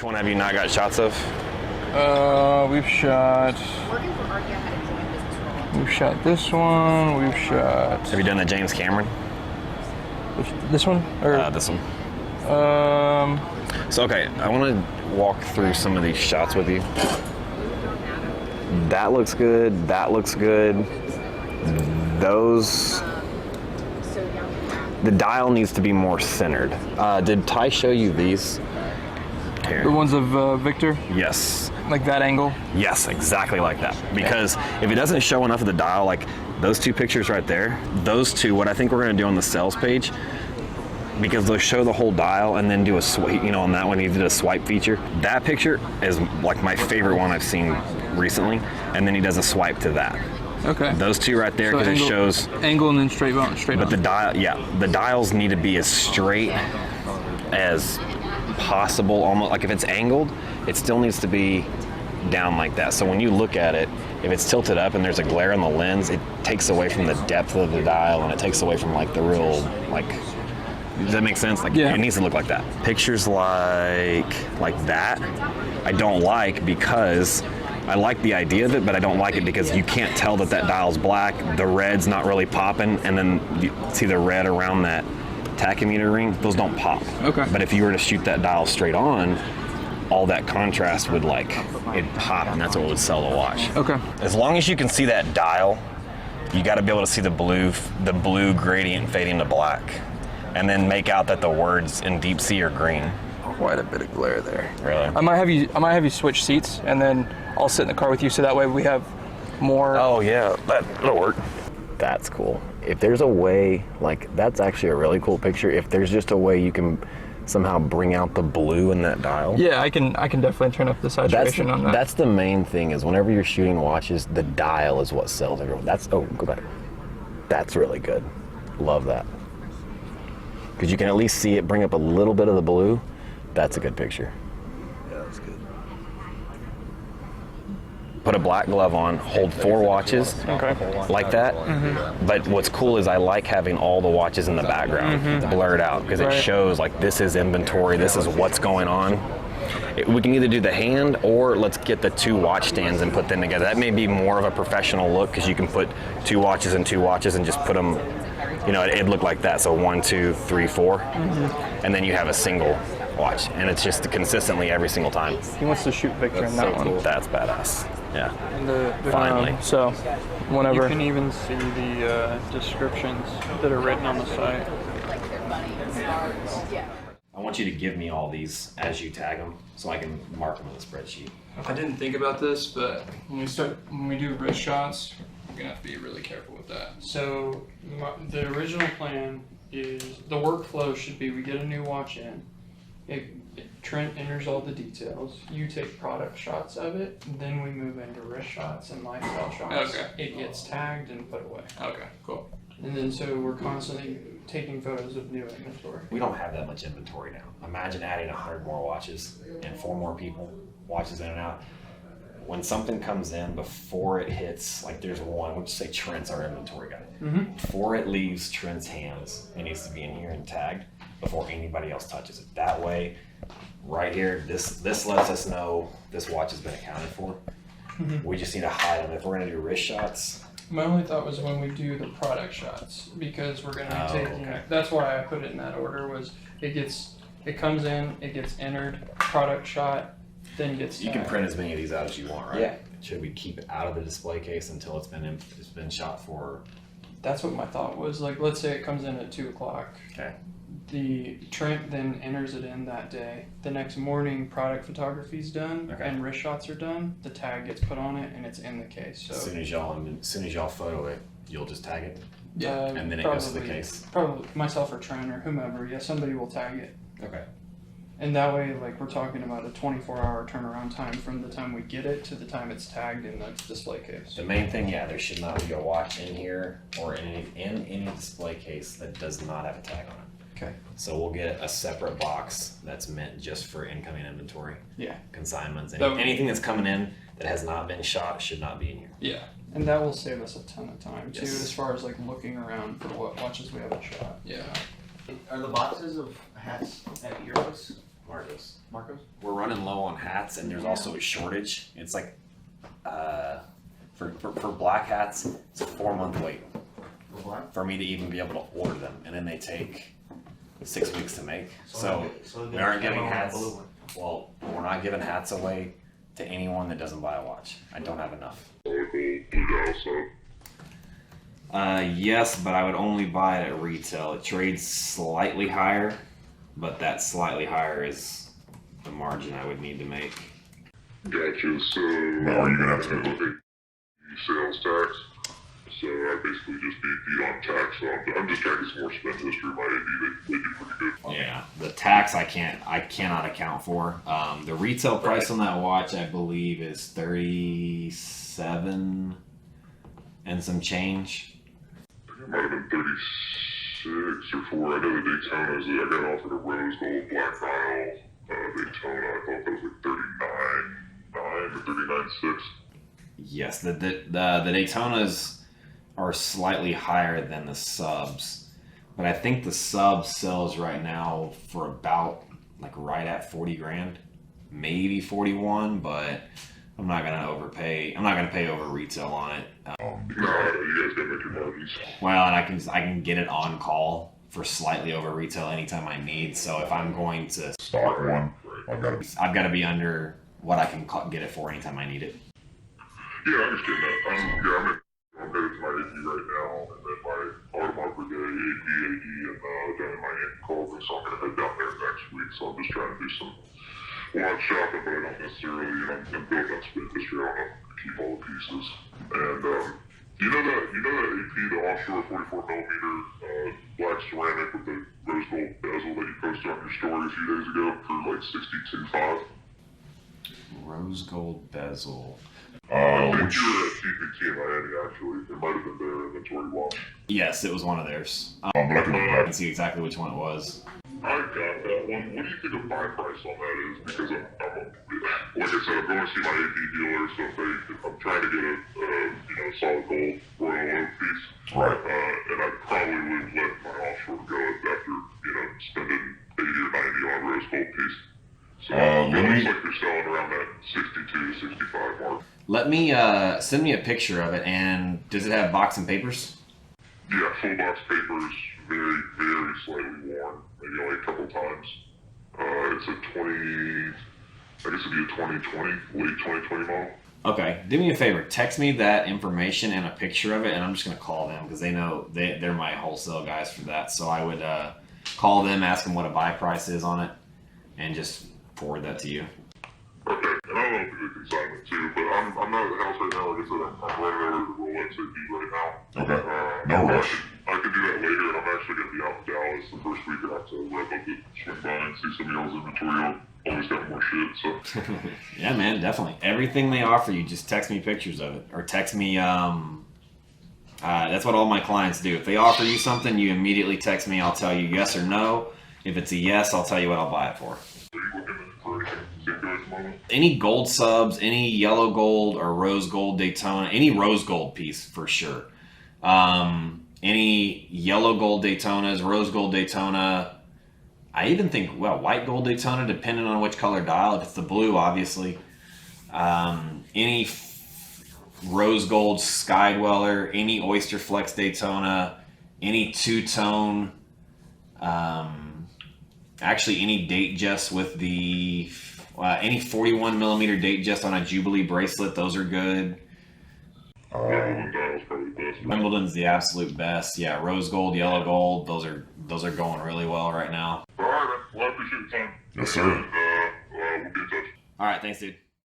Which one have you not got shots of? We've shot this one. We've shot. Have you done the James Cameron? This one? Or This one. So okay, I want to walk through some of these shots with you. That looks good. That looks good. Those. The dial needs to be more centered. Did Ty show you these? Here. The ones of Victor? Yes. Like that angle? Yes, exactly like that. Because if it doesn't show enough of the dial, like those two pictures right there, those two, what I think we're gonna do on the sales page, because they'll show the whole dial and then do a swipe, on that one he did a swipe feature. That picture is like my favorite one I've seen recently, and then he does a swipe to that. Okay. Those two right there, because so it shows angle and then straight on. But the dial, the dials need to be as straight as possible. Almost like if it's angled, it still needs to be down like that. So when you look at it, if it's tilted up and there's a glare on the lens, it takes away from the depth of the dial, and it takes away from like the real like. Does that make sense? Like it needs to look like that. Pictures like that, I don't like because I like the idea of it, but I don't like it because you can't tell that dial's black. The red's not really popping, and then you see the red around that tachymeter ring. Those don't pop. Okay. But if you were to shoot that dial straight on, all that contrast would it'd pop, and that's what would sell the watch. Okay. As long as you can see that dial, you got to be able to see the blue gradient fading to black, and then make out that the words in deep sea are green. Quite a bit of glare there. Really? I might have you switch seats, and then I'll sit in the car with you, so that way we have more. Oh yeah, that'll work. That's cool. If there's a way, that's actually a really cool picture. If there's just a way you can somehow bring out the blue in that dial. Yeah, I can definitely turn up the saturation on that. That's the main thing, is whenever you're shooting watches, the dial is what sells everyone. Go back. That's really good. Love that. Because you can at least see it bring up a little bit of the blue. That's a good picture. Yeah, that's good. Put a black glove on, hold 4 watches like that. Mm-hmm. But what's cool is I like having all the watches in the background blurred out, because it shows this is inventory, this is what's going on. We can either do the hand, or let's get the 2 watch stands and put them together. That may be more of a professional look, because you can put 2 watches and 2 watches and just put them, it'd look like that. So 1, 2, 3, 4, and then you have a single watch, and it's just consistently every single time. He wants to shoot Victor in that one. Cool. That's badass. Yeah. And Finally. So, whenever. You can even see the descriptions that are written on the site. I want you to give me all these as you tag them, so I can mark them in the spreadsheet. I didn't think about this, but when we do wrist shots, we're gonna have to be really careful with that. So the original plan is, the workflow should be, we get a new watch in, Trent enters all the details, you take product shots of it, then we move into wrist shots and lifestyle shots. Okay. It gets tagged and put away. Okay, cool. And then so we're constantly taking photos of new inventory. We don't have that much inventory now. Imagine adding 100 more watches and 4 more people, watches in and out. When something comes in, before it hits, there's one, we'll just say Trent's our inventory guy. Mm-hmm. Before it leaves Trent's hands, it needs to be in here and tagged before anybody else touches it. That way, right here, this lets us know this watch has been accounted for. Mm-hmm. We just need to hide them. If we're gonna do wrist shots. My only thought was when we do the product shots, because we're gonna be taking. Okay. That's why I put it in that order. Was it comes in, it gets entered, product shot, then gets tagged. You can print as many of these out as you want, right? Yeah. Should we keep it out of the display case until it's been shot for? That's what my thought was. Let's say it comes in at 2:00. Okay. The Trent then enters it in that day. The next morning, product photography's done and wrist shots are done. The tag gets put on it and it's in the case. So as soon as y'all photo it, you'll just tag it. Yeah, and then it goes to the case. Probably myself or Trent or whomever. Yeah, somebody will tag it. Okay. And that way, we're talking about a 24-hour turnaround time from the time we get it to the time it's tagged in the display case. The main thing, there should not be a watch in here or in any display case that does not have a tag on it. Okay. So we'll get a separate box that's meant just for incoming inventory. Yeah. Consignments. Anything that's coming in that has not been shot should not be in here. Yeah. And that will save us a ton of time too, Yes. as far as looking around for what watches we haven't shot. Yeah. Are the boxes of hats at your place? Marcos. Marcos? We're running low on hats, and there's also a shortage. It's like, for black hats, it's a 4-month wait for me to even be able to order them, and then they take 6 weeks to make. So we aren't giving hats. Well, we're not giving hats away to anyone that doesn't buy a watch. I don't have enough. Yes, but I would only buy it at retail. It trades slightly higher, but that slightly higher is the margin I would need to make. Gotcha. So now are you gonna have to look at sales tax? So I basically just beat on tax. So I'm just trying to get some more spend history of my AD. They do pretty good. Yeah, the tax I cannot account for. The retail price on that watch I believe is 37 and some change. It might have been 36 or 4. I know the Daytona's. I got offered a rose gold black dial Daytona. I thought that was like 39.9 or 39.6. Yes, the Daytonas are slightly higher than the subs, but I think the sub sells right now for about like right at 40 grand, maybe 41, but I'm not gonna overpay. I'm not gonna pay over retail on it. No, you guys gotta make your margins. Well, and I can get it on call for slightly over retail anytime I need. So if I'm going to Stock one, I've got to be under what I can get it for anytime I need it. Yeah, I understand that. I'm headed to my AP right now, and then my Audemars Brigade, AP, and down in my Aunt Colvin, so I'm gonna head down there next week. So I'm just trying to do some watch shopping, but I don't necessarily, I'm building up spend history. I want to keep all the pieces. And you know that AP, the offshore 44 millimeter black ceramic with the rose gold bezel that you posted on your story a few days ago for like 62.5. Rose gold bezel. I think you were at TPT in Miami, actually. It might have been their inventory watch. Yes, it was one of theirs. But I can see exactly which one it was. I got that one. What do you think the buy price on that is? Because I'm like I said, I'm going to see my AP dealer, so if I'm trying to get a solid gold Royal Oak piece. Right. And I probably would let my offshore go after, spending 80 or 90 on a rose gold piece. So it looks like they're selling around that 62 to 65 mark. Let me send me a picture of it, and does it have box and papers? Yeah, full box papers, very, very slightly worn, maybe only a couple times. It's a 20, I guess it'd be a 2020, late 2020 model. Okay, do me a favor, text me that information and a picture of it, and I'm just gonna call them because they know they're my wholesale guys for that. So I would call them, ask them what a buy price is on it, and just forward that to you. Okay, and I don't know if it's a consignment too, but I'm not at the house right now. Like I said, I'm running over to the Rolex AP right now. Okay, no rush. I can do that later, and I'm actually going to be out in Dallas the first week in October. I'd love to swing by and see some of y'all's inventory. I'll always got more shit, so. Yeah, man, definitely. Everything they offer you, just text me pictures of it. Or text me, that's what all my clients do. If they offer you something, you immediately text me. I'll tell you yes or no. If it's a yes, I'll tell you what I'll buy it for. Are you looking for anything particular at the moment? Any gold subs, any yellow gold or rose gold Daytona, any rose gold piece for sure. Any yellow gold Daytonas, rose gold Daytona. I even think, white gold Daytona, depending on which color dial. If it's the blue, obviously. Any rose gold Sky Dweller, any Oyster Flex Daytona, any two-tone, actually any date just with the, any 41 millimeter date just on a Jubilee bracelet, those are good. Wimbledon's the absolute best. Yeah, rose gold, yellow gold, those are going really well right now. All right, man. Well, I appreciate your time. Yes, sir. And we'll be in touch. All right, thanks, dude.